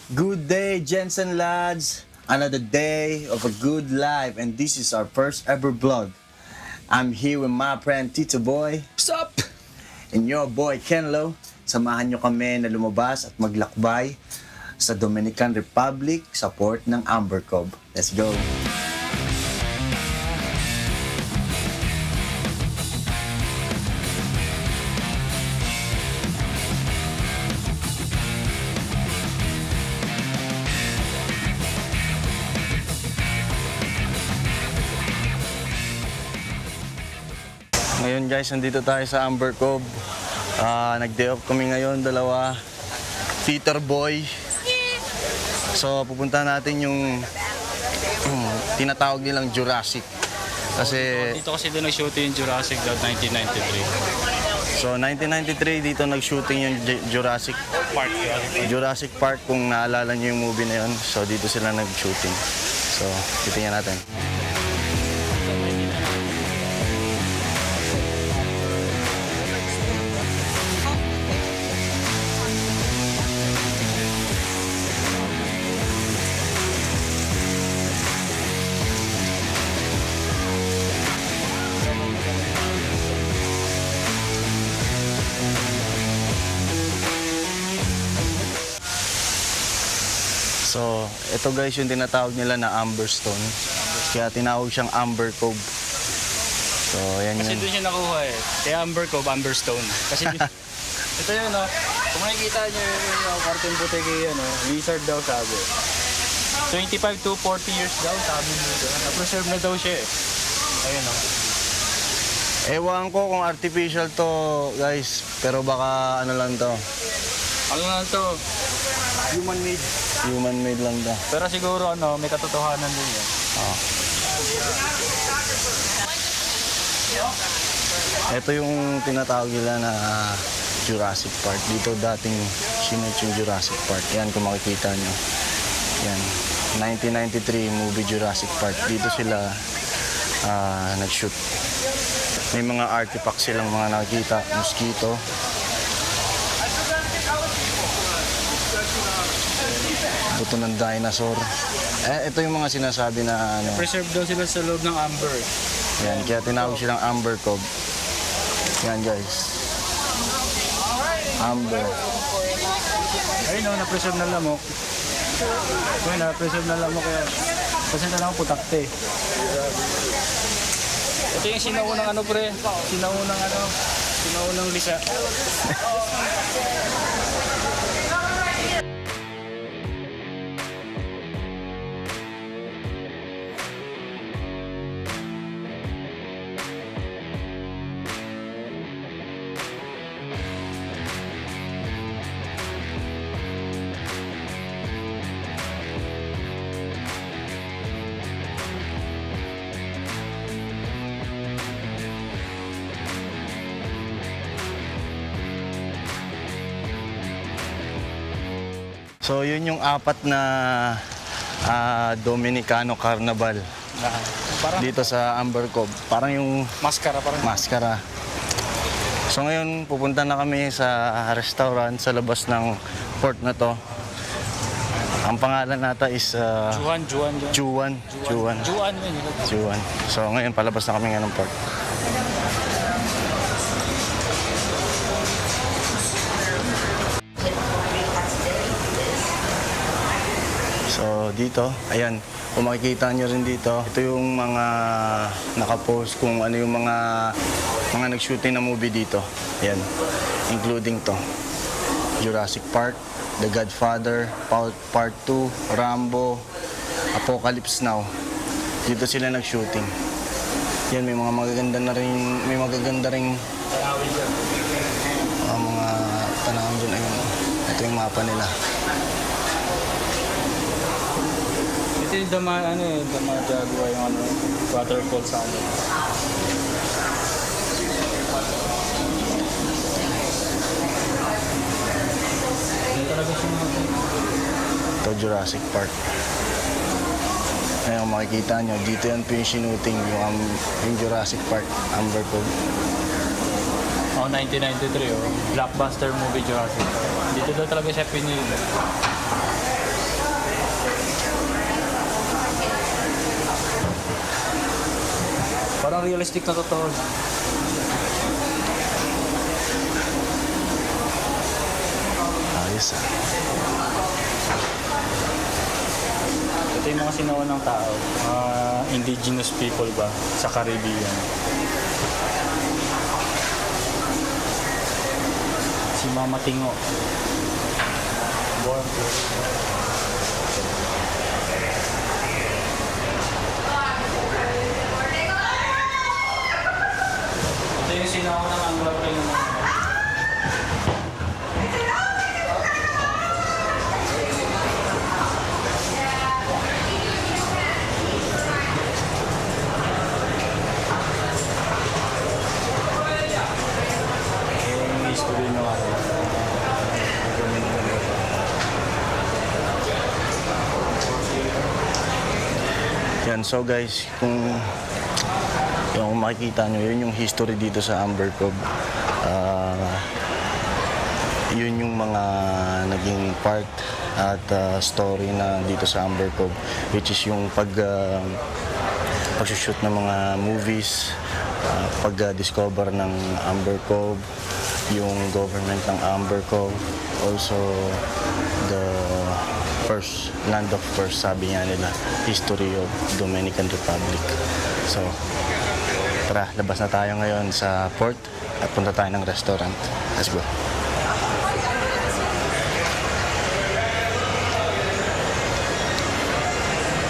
Good day, Jensen lads. Another day of a good life, and this is our first ever vlog. I'm here with my friend Tito Boy. What's up? And your boy Kenlo. Samahan nyo kami na lumabas at maglakbay sa Dominican Republic sa port ng Amber Cove. Let's go! Ngayon guys, nandito tayo sa Amber Cove. Nag-day off kami ngayon, dalawa. Peter Boy. So pupunta natin yung tinatawag nilang Jurassic. Kasi Dito kasi doon nag-shoot yung Jurassic World 1993. so 1993 dito nag-shooting yung Jurassic Park. Jurassic Park, kung naalala niyo yung movie na yun. So dito sila nag-shooting. So titingnan natin. So, ito guys yung tinatawag nila na Amber Stone. Kaya tinawag siyang Amber Cove. So, ayan Kasi yun. doon siya nakuha eh. Kaya Amber Cove, Amber Stone. Kasi ito yun no. Kung makikita niyo yung Martin Butegi, lizard daw sabi. 25 to 40 years daw sabi nito. Na-preserve na daw siya eh. Ayun no. Ewan ko kung artificial to guys, pero baka ano lang to. Ano na to? Human made. Human made lang to. Pero siguro may katotohanan din yan. Ito yung tinatawag nila na Jurassic Park. Dito dating sinut yung Jurassic Park. Yan kung makikita nyo. Yan. 1993 movie Jurassic Park. Dito sila nag-shoot. May mga artifacts silang mga nakikita. Mosquito. Buto ng dinosaur. Ito yung mga sinasabi na Preserve daw sila sa loob ng Amber. yan, kaya tinawag silang Amber Cove. Yan guys. Amber. Ayun na-preserve na lamok. Ayun, na-preserve na lamok yan. Kasi na lang putakte. Ito yung sinaunang pre. Sinaunang lisa. So yun yung apat na Dominicano Carnival Parang dito sa Amber Cove. Parang yung maskara parang. maskara. So ngayon pupunta na kami sa restaurant sa labas ng port na to. Ang pangalan nata is Juan. Juan. Juan. So ngayon palabas na kami ng port. So dito, ayan, kung makikita nyo rin dito, ito yung mga nakapost kung ano yung mga nag-shooting na movie dito. Ayan, including to. Jurassic Park, The Godfather, Part 2, Rambo, Apocalypse Now. Dito sila nag-shooting. Yan, may mga magaganda ring mga tanawin dyan. Ayun, ito yung mapa nila. Ito yung Dama Jagua yung waterfall sa ano. Ito Jurassic Park. Ngayon makikita nyo, dito yan po yung sinuting yung Jurassic Park, Amber Cove. 1993, blockbuster movie Jurassic Park. Dito daw talaga siya pinili. realistic na totoo. Ayos ah. Ito yung mga sinawan ng tao, mga indigenous people ba sa Caribbean. Si Mama Tingo. Born to. Ito yung sinawan ng Anglo Ring. Yung history ng ako. Yan, so guys, kung makikita nyo, yun yung history dito sa Amber Cove. Yun yung mga naging part at story na dito sa Amber Cove, which is yung pag-shoot ng mga movies, pag-discover ng Amber Cove, yung government ng Amber Cove, also the first land of first, sabi nga nila, history of Dominican Republic. So tara, labas na tayo ngayon sa port at punta tayo ng restaurant. Let's go.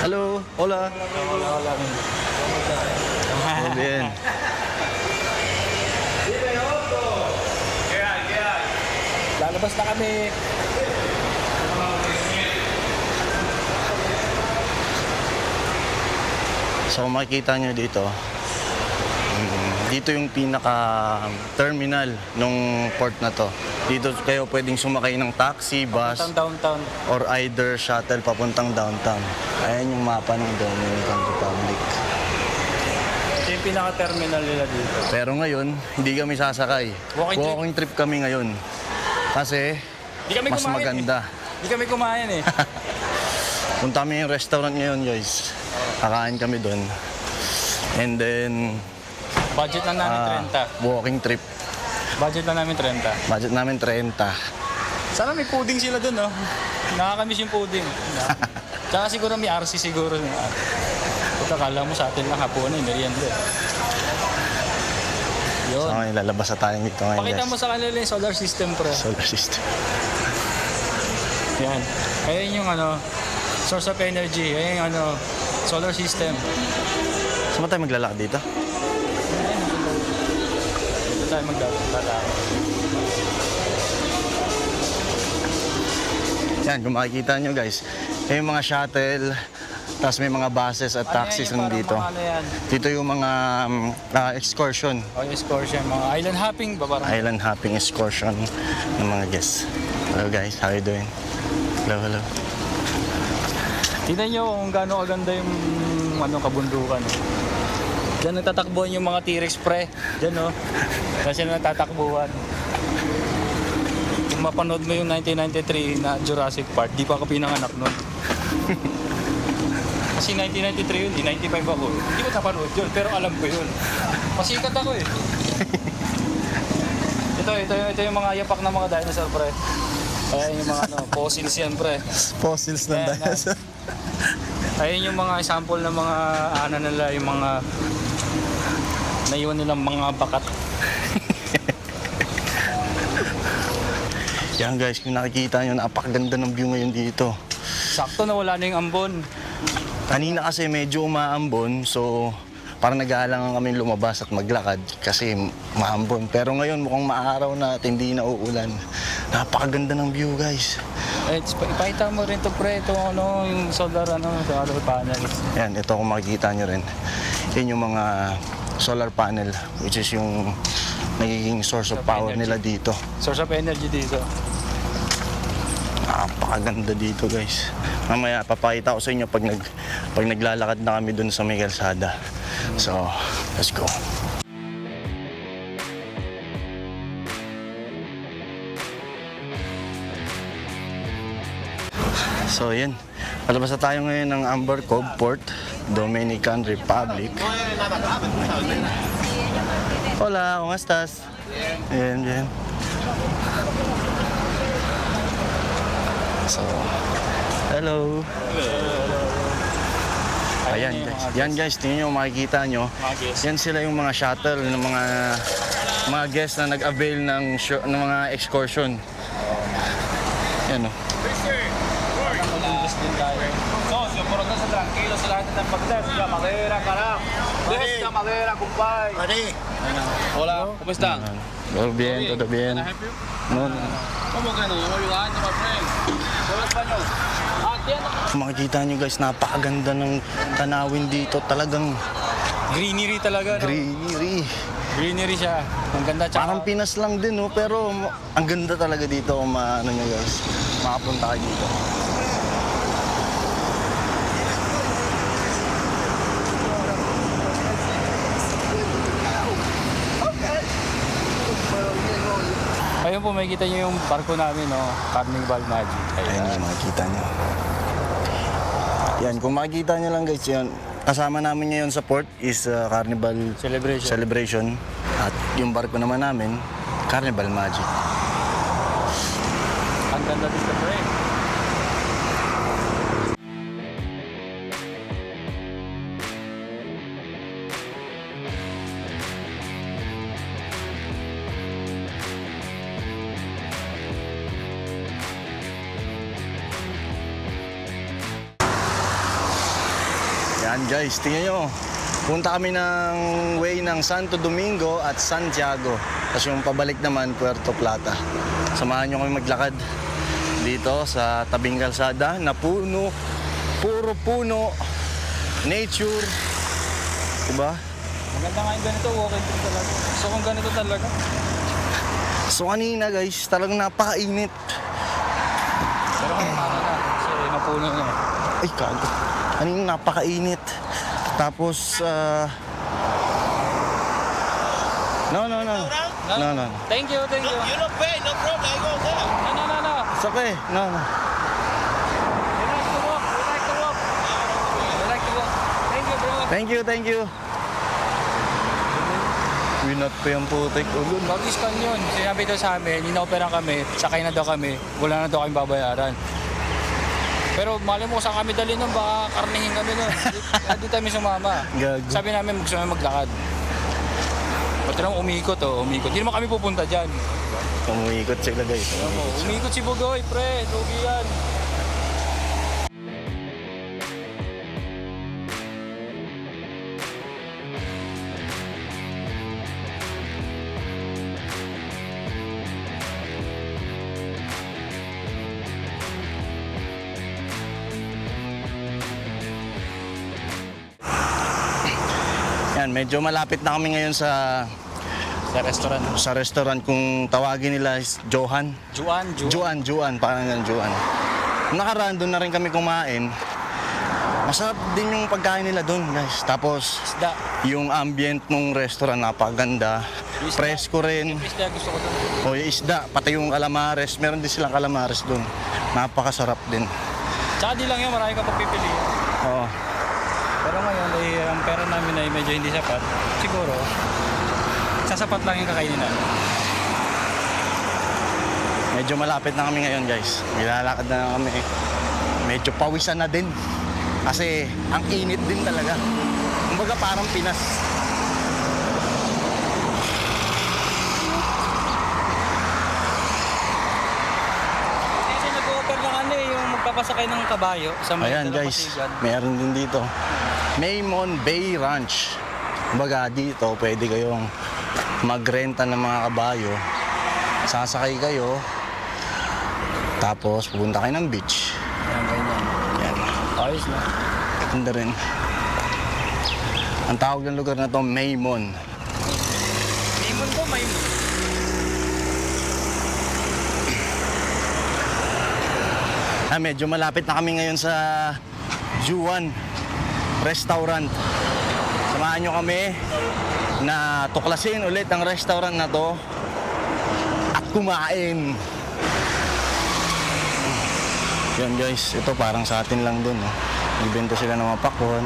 Hello, hola. Wala. Muy bien. Lalabas na kami. So kung makikita nyo dito, dito yung pinaka-terminal nung port na to. Dito kayo pwedeng sumakay ng taxi, bus, Papuntang downtown. or either shuttle papuntang downtown. Ayan yung mapa ng Dominican Republic. Ito yung pinaka-terminal nila dito. Pero ngayon, hindi kami sasakay. Walking trip. Walking trip kami ngayon. Kasi Di kami mas kumain maganda. Hindi kami kumain eh. Punta kami yung restaurant ngayon, guys. Kakain kami doon. And then, Budget lang namin 30. walking trip. Budget lang namin 30. Budget namin 30. Sana may pudding sila dun, no? Nakakamiss yung pudding. Tsaka siguro may RC siguro. Puta, kala mo sa atin lang hapunan, merienda. Yun. So, lalabas na tayo dito ngayon, Pakita guys. mo sa kanila yung solar system, pre. Solar system. Yan. Ayan yung source of energy. Ayan yung solar system. Saan ba tayo maglalakad dito? Dito tayo maglalakad. Yan, kung makikita nyo, guys. May mga shuttle, tapos may mga buses at taxis Ano yan, nandito. parang mga yan. Dito yung mga excursion. O yung excursion, mga island hopping ba parang? Island hopping excursion ng mga guests. Hello guys, how you doing? Hello, hello. Tignan nyo kung gaano kaganda yung kabundukan. Diyan nagtatakbuhan yung mga T-Rex, pre. Diyan, no? Kasi nagtatakbuhan. Kung mapanood mo yung 1993 na Jurassic Park, di pa ako pinanganak nun. Kasi 1993 yun, di 95 ako. Hindi ko napanood yun, pero alam ko yun. Masikat ako eh. Ito yung mga yapak ng mga dinosaur, pre. Ayan yung mga fossils yan, pre. Fossils ng Ayan, dinosaur. Ayun yung mga sample ng mga nila, yung mga naiwan nilang mga bakat. Yan guys, kung nakikita nyo, napakaganda ng view ngayon dito. Sakto na wala na yung ambon. Kanina kasi medyo umaambon, so parang nag-aalangan kami lumabas at maglakad kasi maambon. Pero ngayon mukhang maaraw na at hindi na uulan. Napakaganda ng view guys. Eh, ipakita mo rin to, pre, ito yung solar solar panels. Yan, ito kung makikita nyo rin. Yan yung mga solar panel, which is yung nagiging source of power nila dito. Source of energy dito. Napakaganda dito guys. Mamaya papakita ko sa inyo pag naglalakad na kami dun sa may kalsada. So, let's go. So yan, Palabas na tayo ngayon ng Amber Cove Port, Dominican Republic. Hola, ¿cómo estás? Bien, bien. So, hello. Ayan guys, yan guys, tingnan nyo, makikita nyo. Mga guests. Yan sila yung mga shuttle ng mga guests na nag-avail ng mga excursion. Yan o. Mag-invest din tayo. Socio, puro ka sa tranquilo sa lahat ng pag-test. Ya, madera, karam. Des ka madera, kumpay. Hola, kumusta? Todo bien, todo bien. No, no. ¿Cómo que no? How you going, my friend? Hola, español. Kung makikita nyo guys, napakaganda ng tanawin dito. Talagang Greenery talaga, no? greenery. Greenery siya. Ang ganda, tsaka Parang Pinas lang din, no? Pero ang ganda talaga dito kung ano nyo guys. Makapunta kayo dito. ayun po, makikita nyo yung barko namin, no? Carnival Magic. Ayan yung makikita nyo. Yan, kung makikita nyo lang guys, yan. Kasama namin ngayon sa port is Carnival Celebration. Celebration. At yung barko naman namin, Carnival Magic. Ang ganda dito, pre. Yan guys, tingnan nyo. Punta kami ng way ng Santo Domingo at Santiago. Tapos yung pabalik naman, Puerto Plata. Samahan nyo kami maglakad dito sa tabing kalsada na puno, puro puno, nature. Diba? Maganda nga yung ganito, walking trip talaga. So kung ganito talaga. So kanina guys, talagang napakainit. Pero kung paano na, kasi napuno na. Ay kago. Kanina napakainit. Tapos, no. Thank you, thank you. You don't pay, no problem. I go there. No. It's okay. No. We like to walk. We like to walk. Thank you, bro. Thank you. Winat pa yung putik ulo. Mag-scan yun. Sinabi daw sa amin, inoperan kami, sakay na daw kami, wala na daw kami babayaran. Pero mali mo saan kami dali nun, baka karnihin kami nun. Hindi kami sumama. Gago. Sabi namin, gusto namin maglakad. Pati naman umikot. Hindi naman kami pupunta dyan. Umuikot sila guys. Umikot si Bugoy, pre. Lugi yan. Yan, medyo malapit na kami ngayon sa restaurant kung tawagin nila is Johan. Juan, parang yan, Juan. Nakaraan doon na rin kami kumain. Masarap din yung pagkain nila doon, guys. Tapos, Isda. yung ambient ng restaurant napaganda. Isda. Presko rin. Isda gusto ko doon. O yung isda, pati yung calamares. Meron din silang calamares doon. Napakasarap din. Tsaka di lang yan, marami kang pagpipilian. Oo. Pero ngayon, ang pera namin ay medyo hindi sapat. Siguro, sasapat lang yung kakainin namin. Medyo malapit na kami ngayon, guys. Nilalakad na kami. Medyo pawisan na din. Kasi ang init din talaga. Kumbaga parang Pinas. Kasi nag-offer na kami yung magpapasakay ng kabayo sa may Ayan guys, meron din dito. Maymon Bay Ranch. Kumbaga dito, pwede kayong magrenta ng mga kabayo. Sasakay kayo. Tapos pupunta kayo ng beach. Ayan, ganyan. Yan. Ayos na. Ganda rin. Ang tawag ng lugar na to, Maymon. Limon ko, may... Medyo malapit na kami ngayon sa Juan Restaurant. Samahan nyo kami na tuklasin ulit ang restaurant na to at kumain. Yan guys, ito parang sa atin lang din. Oh. Ibenta sila ng mga pakwan.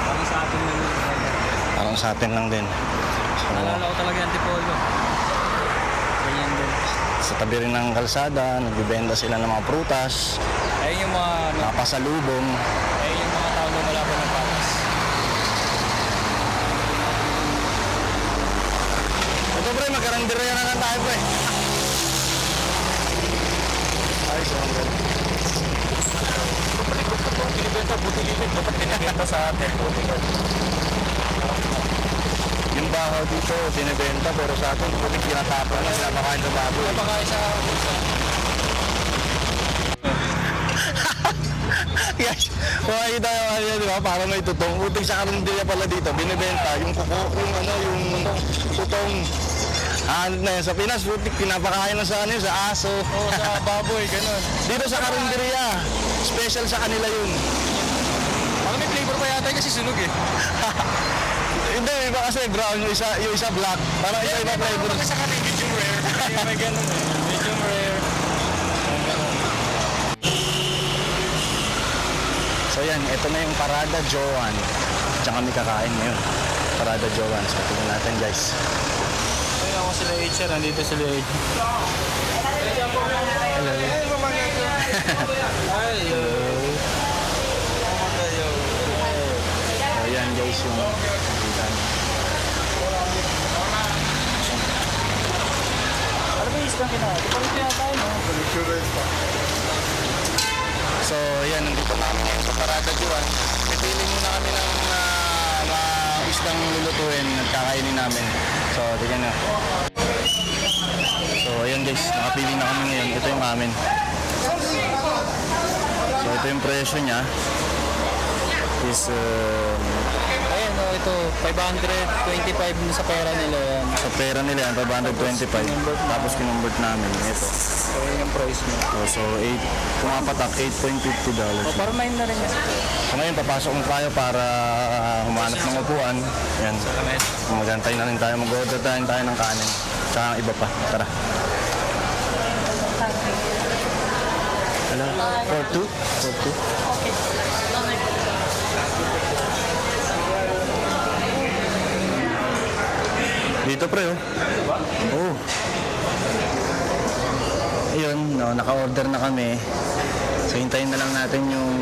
Parang sa atin lang yun. Parang sa atin lang din. So, Naalala ko talaga yung Antipolo. Ganyan din. sa tabi rin ng kalsada, nagbibenta sila ng mga prutas, Ayun yung mga, mga pasalubong. ayun yung mga tao lumalaban ng patas. Ito pre, magkarandiraya na lang tayo pre. Ayos ang ganda. Binibenta, buti lilit. Dapat binibenta sa atin. Yung bahaw dito, binibenta, pero sa atin, putik kinatapon na, napakain sa baboy. Napakain sa Guys, makikita yung ano yan, di ba? Parang may tutong. Putik sa karinderya pala dito, binibenta. Yung kuko, yung ano, yung tutong. Ano na yun, sa Pinas, putik, pinapakain na sa ano yun, sa aso. Oo, sa baboy, ganun. Dito sa karinderya, special sa kanila yun. Parang may flavor pa yata kasi sunog eh. Hindi, iba kasi brown, yung isa black. Parang iba flavor. Kasi sa kanila medium rare. May ganun eh. Medium rare. So yan, ito na yung Parada Joan. Diyan kami kakain ngayon. Parada Joan. So tingnan natin guys. Ayun ako sila HR, nandito sila HR. Hello. Hello. So yan guys yung nakita niyo. Ano ba yung isang kinain? Parang tinatayo no? So yan, nandito namin ngayon sa Parada Joan. Pipili muna kami ng mga isdang lulutuin at kakainin namin. So tingnan na. So ayan guys, nakapili na kami ngayon. Ito yung amin. So ito yung presyo niya. Is Ayun no, ito 525 sa pera nila yan. sa pera nila yan, 525. Tapos kinumbert namin. Ito. So yun yung price mo. So 8, pumapatak $8.50. Parang 9 na rin yan. So ngayon, papasok na tayo para humanap ng upuan. Yan. Magantay na rin tayo, mag-order tayo ng kanin. Tsaka iba pa. Tara. Hello? For two? For two? Dito pre, oh. Oh. Ayun, no, naka-order na kami. So hintayin na lang natin yung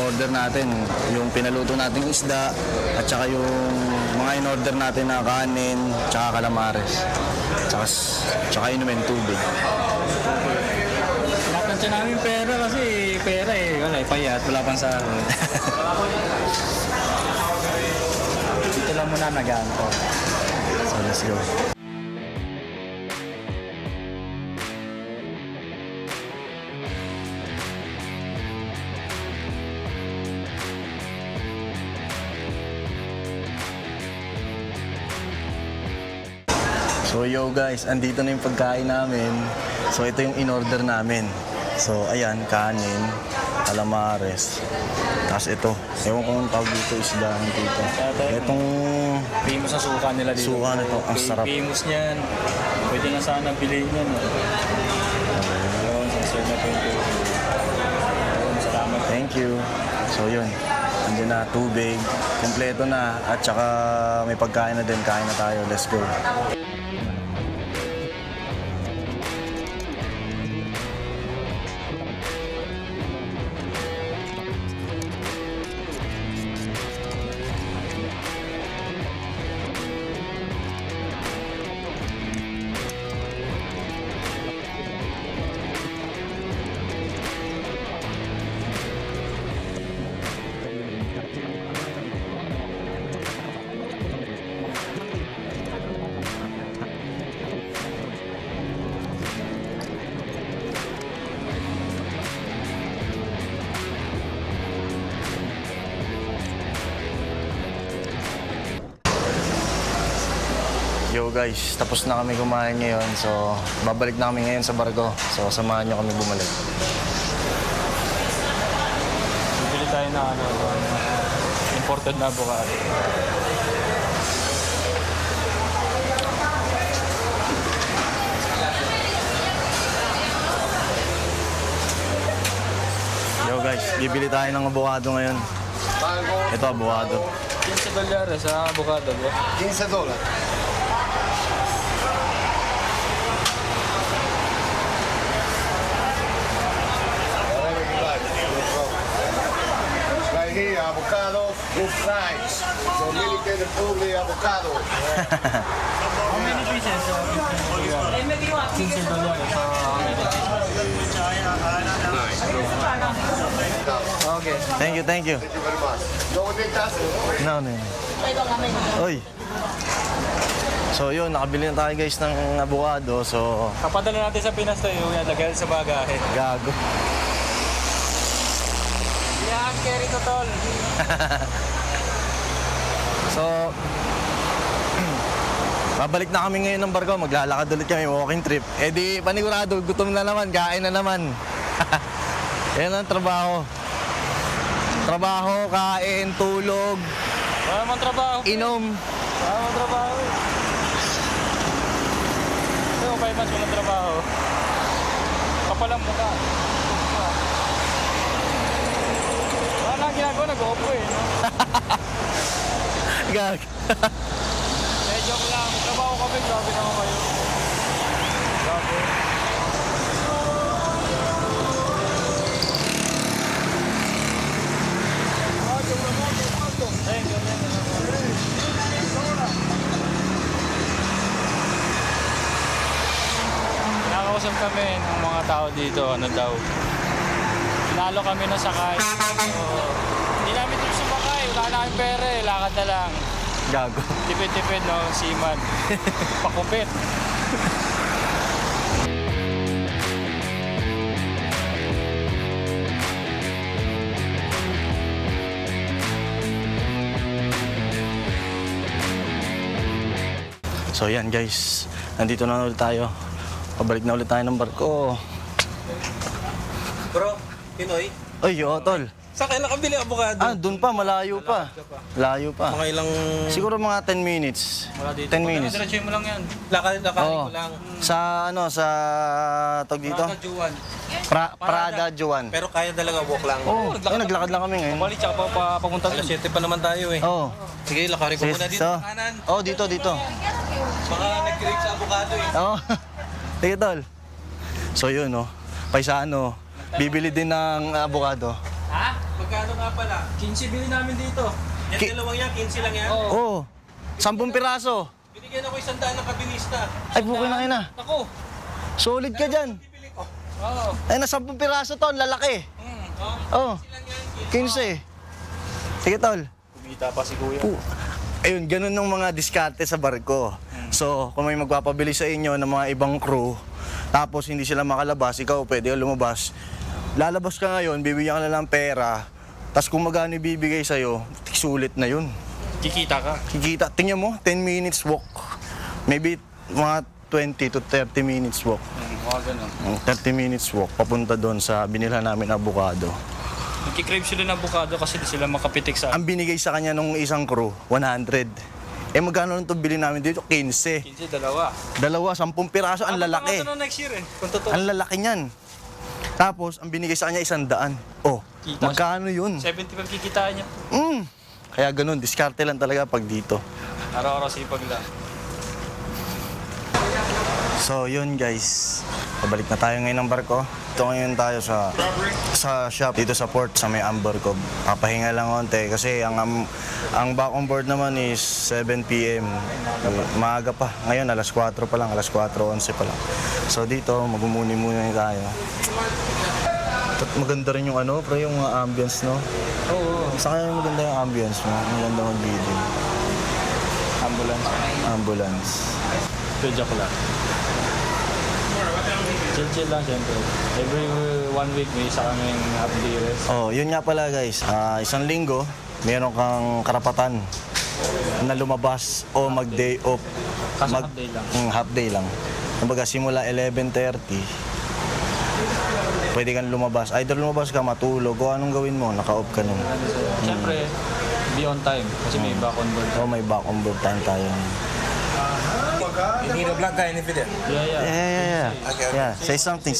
order natin, yung pinaluto nating isda at saka yung mga in-order natin na kanin, tsaka calamares. Tsaka inumin tubig. Pinapantya namin pera kasi pera eh. Wala, payat. Wala pang sahod. Dito lang muna nag-aanto. So let's go. So yo guys, andito na yung pagkain namin. So ito yung in-order namin. So ayan, kanin, calamares. Tapos ito, ewan ko ang tawag dito, isda dito. Itong Famous na suka nila dito. Suka na to, ang sarap. Famous niyan. Pwede na sana bilhin yan. Ayun, sasir na po yung tubig. Ayun, salamat. thank you. So yun, andyan na tubig, kompleto na at saka may pagkain na din, kain na tayo. Let's go. Yo guys, tapos na kami kumain ngayon. So, babalik na kami ngayon sa barko. So, samahan nyo kami bumalik. Bibili tayo na imported na avocado. bibili tayo ng abogado ngayon. Ito, abogado. $15 sa avocado, bro. $15. Whatever you like, no problem. Right here, avocado, good price. Dominican Republic avocado. How many pieces? $15 sa Okay. Thank you, thank you. Thank you very much. No big task. No, no. Oy. So yun, nakabili na tayo guys ng abogado. So, Kapadala natin sa Pinas to yung lagay sa bagahe. gago. Yan, carry to tol. So, babalik na kami ngayon ng barko. Maglalakad ulit kami, walking trip. Eh di, panigurado, gutom na naman, kain na naman. Yan ang trabaho. Trabaho, kain, tulog, Wala naman trabaho. inom. Wala naman trabaho. Ito, 5 months walang trabaho. Kapalang mukha. Wala na ginagawa, nag-opo eh. No? Gag. Joke lang. Trabaho kami, grabe naman kayo. Grabe. Thank you. Kinakausap kami ng mga tao dito, ano daw. Pinalo kami na sakay. So, hindi namin ito sumakay. Wala na kami pera eh. Lakad na lang. Gago. Tipid-tipid, no? Seaman. Pakupit. So yan guys, nandito na ulit tayo. Pabalik na ulit tayo ng barko. Bro, Pinoy, Ay, oo, tol. saan kayo nakabili abogado? Ah, dun pa, malayo pa. Malayo pa. Mga ilang Siguro mga 10 minutes. Wala dito. 10 minutes. Diretso mo lang yan. lakad Oo. ko lang. Sa ano, sa tawag dito? Prada Juan. Prada Juan. Pero kaya talaga walk lang. Oo, naglakad lang kami ngayon. Balik, tsaka papunta Alas doon. 7 pa naman tayo eh. Oo. Sige, lakarin ko muna dito sa kanan. Oh, dito. Baka nag-grade sa abogado eh. Oo. Sige, tol. So yun, no. Paisa ano, bibili din ng abogado. Ha? Magkano nga pala? 15 bilhin namin dito. Yan dalawang yan, 15 lang yan. Oo. 10 piraso. Binigyan ako 100 ng kabilista. Ay, bukin na na. Ako. Solid ka dyan. Bibili ko. Oo. Ay, na 10 piraso to, ang lalaki. Oo. 15. Sige, tol. Kumita pa si Kuya. Ayun, ganun ng mga diskarte sa barko. So, kung may magpapabili sa inyo ng mga ibang crew, tapos hindi sila makalabas, ikaw pwede lumabas. Lalabas ka ngayon, bibigyan ka na ng pera, tapos kung magkano ibibigay sa'yo, sulit na yun. Kikita ka. Kikita, tingnan mo, 10 minutes walk. Maybe mga 20 to 30 minutes walk. Mga ganun. 30 minutes walk, papunta doon sa binilhan namin abogado. Nagkikrave sila ng avocado kasi di sila makapitik sa Ang binigay sa kanya nung isang crew, 100. Eh magkano nung ito bilhin namin dito? 15. 15, dalawa. Dalawa, 10 piraso, ang lalaki. Ano next year eh? Kung totoo. Ang lalaki niyan. Tapos, ang binigay sa kanya 100. Oh, Kita. magkano yun? 75 kikitain niya. Kaya ganun, diskarte lang talaga pag dito. Araw-araw sipag lang. So, yun guys. Pabalik na tayo ngayon ng barko. Ito ngayon tayo sa shop dito sa port sa may Amber Cove. Papahinga lang konti kasi ang back on board naman is 7 p.m. Maaga pa. Ngayon alas 4 pa lang, alas 4:11 pa lang. So dito magmumuni-muni tayo. At maganda rin yung ano, pero yung mga ambience, no? Oo. Sa kanya maganda yung ambience mo. Maganda mag-video. Ambulance. Pedya ko lang. Chill lang siyempre. Every 1 week may isa kaming half day rest. Oh, yun nga pala guys. Isang linggo, meron kang karapatan na lumabas o mag-day off. Kasi half day lang. Half day lang. Kumbaga simula 11:30, pwede kang lumabas. Either lumabas ka, matulog, o anong gawin mo, naka-off ka nun. Siyempre, be on time kasi may back on board. O may back on board time tayo. You need a black guy in the video. Yeah. Yeah. Say something.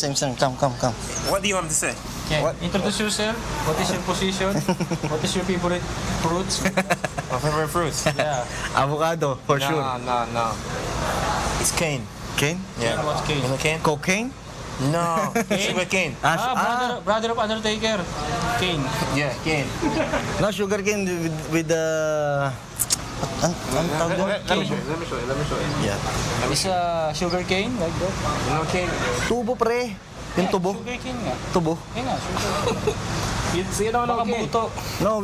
Come. What do you want me to say? Okay. What? Introduce yourself. What is your position? What is your favorite fruits? My favorite fruits? Yeah. Avocado, for sure. No. It's cane. Cane? Yeah. What's cane? You know cane? Cocaine? No. Sugar cane. Brother of Undertaker. Kane. Yeah, cane. No, sugar cane with the... Ang tawag doon? Let me show you. Yeah. Is sugar cane like that? You know cane? Tubo, pre. Yung tubo. Sugar cane nga. Tubo. Yan nga, sugar cane. So you don't know Baka cane? buto. No,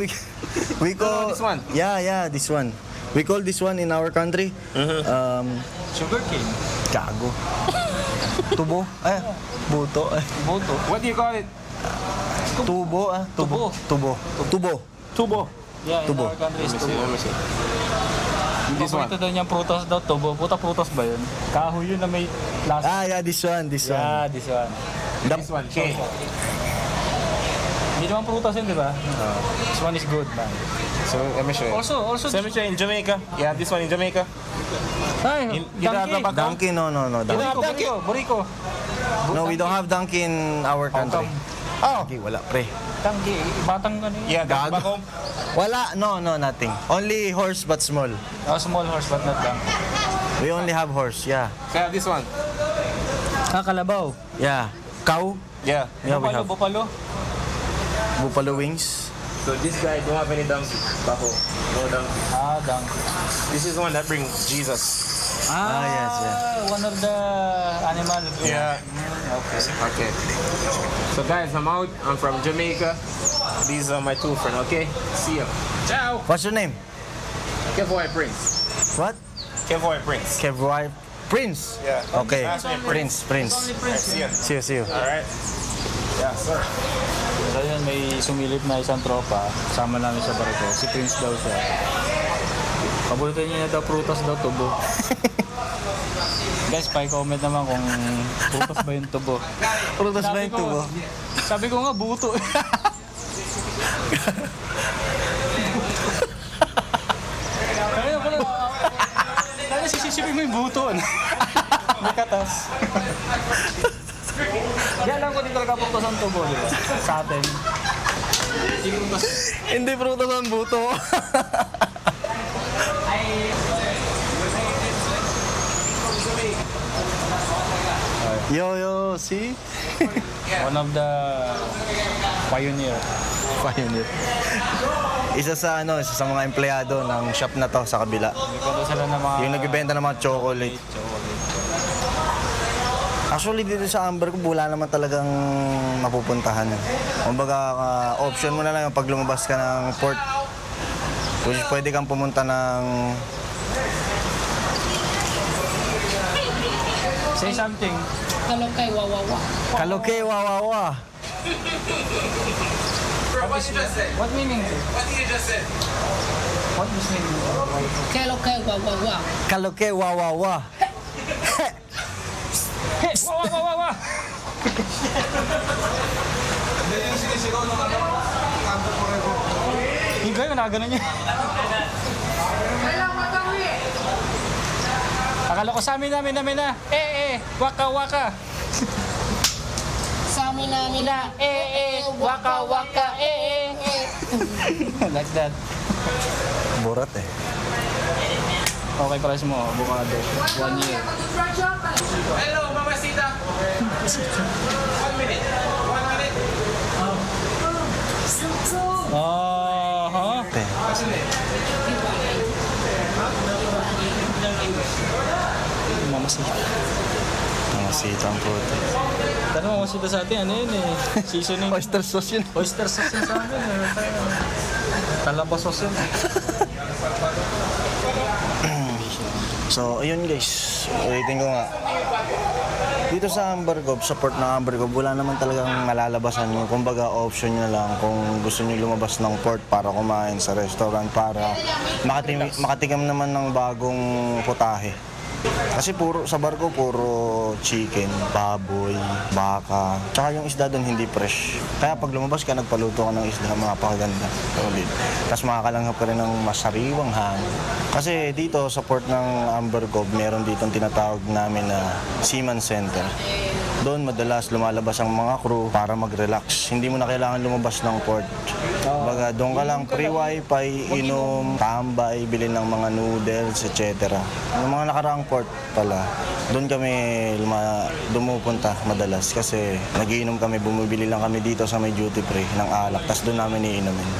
we call... this one? Yeah, this one. We call this one in our country, Sugar cane. gago. Tubo. Buto. Buto. What do you call it? Tubo, Tubo. Tubo. Yeah, in Tubo. our country is tubo. Let me see. This one. Paborito daw niyang prutas daw, tubo. Puta prutas ba yun? Kahoy yun na may lasa. Yeah, this one. Yeah, this one. This one, cane. Hindi naman prutas yun, di ba? This one is good, man. So let me show you. Also, So let me show you in Jamaica. Yeah, this one in Jamaica. ay, You don't have donkey. the back- Donkey, no. Donkey. Buriko. No, we don't have donkey in our country. Oh. Donkey, wala, pre. Donkey, batang ano yun? Yeah, that's Gago. back home. Wala, no, nothing. Only horse but small. Oh, small horse but not donkey. We only have horse, yeah. So I have this one. Kalabaw. Yeah. Cow, Yeah. yeah, we have Bupalo. buffalo wings. So this guy don't have any donkey back home. No donkey. Ah, donkey. This is the one that brings Jesus. yes, One of the animal. Yeah. Okay. Okay. So guys, I'm out. I'm from Jamaica. These are my two friends. Okay. See ya. Ciao. What's your name? Kevoy Prince. What? Kevoy Prince. Kevroy Prince. Yeah. Okay. Last name Prince. Alright, see ya. See you. All right. Yeah, sir. So yun, may sumilip na isang tropa. Kasama namin sa barko. Si Prince daw siya. Paborito niya na daw prutas daw, tubo. Guys, pa-comment naman kung prutas ba yung tubo. Prutas ba yung tubo? Sabi ko nga, buto. Kaya pala, kaya sisisipin mo yung buto. May katas. Yan lang ko din talaga prutas ang tubo, di ba? Sa atin. Hindi prutas. Hindi prutas ang buto. Yo, see? One of the pioneer. Pioneer. Isa sa mga empleyado ng shop na to sa kabila. Nagpunta sila ng mga... Yung nagbebenta ng mga chocolate. Actually, dito sa Amber ko, wala naman talagang mapupuntahan. Kumbaga, option mo na lang yung pag lumabas ka ng port. Which is, pwede kang pumunta ng... Say something. Kalokay wawawa. Kaloke, wawawa. What meaning? What did you just say? What is meaning? Kalokay wawawa. Kaloke, wawawa. Hey! Wa! Yung gano'n, nakaganon niya. Akala ko sa amin na. Waka. Sa amin namin na. Waka. Like that. Burat eh. Okay, price mo, avocado. 1 year. Hello, Mamacita. 1 minute. 1 minute. Te. Mamasita. Masita ang puto. Tanong mamasita sa atin, ano yun eh. Seasoning. Oyster sauce yun. Oyster sauce yun sa amin. Talaba sauce yun. So, ayun guys. Ulitin ko nga. Dito sa Amber Cove, sa port ng Amber Cove, wala naman talagang malalabasan nyo. Kumbaga, option nyo lang kung gusto nyo lumabas ng port para kumain sa restaurant, para makatikim naman ng bagong putahe. Kasi sa barko puro chicken, baboy, baka. Tsaka yung isda doon hindi fresh. Kaya pag lumabas ka, nagpaluto ka ng isda, mapakaganda. Solid. Tapos makakalanghap ka rin ng masariwang hangin. Kasi dito sa port ng Amber Cove, meron dito tinatawag namin na Seaman Center. Doon madalas lumalabas ang mga crew para mag-relax. Hindi mo na kailangan lumabas ng port. Baga, doon ka lang free wifi, inom, tambay, bili ng mga noodles, etc. Yung mga nakaraang port pala, doon kami dumupunta madalas kasi nagiinom kami, bumibili lang kami dito sa may duty free ng alak, tapos doon namin iinumin.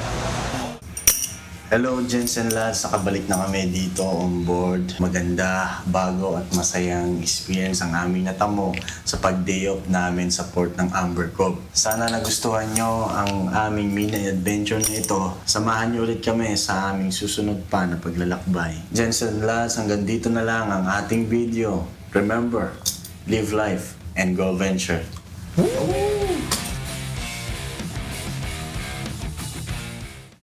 Hello gents and lads, nakabalik na kami dito on board. Maganda, bago at masayang experience ang aming natamo sa pag-day off namin sa port ng Amber Cove. Sana nagustuhan nyo ang aming mini adventure na ito. Samahan nyo ulit kami sa aming susunod pa na paglalakbay. Gents and lads, hanggang dito na lang ang ating video. Remember, live life and go venture.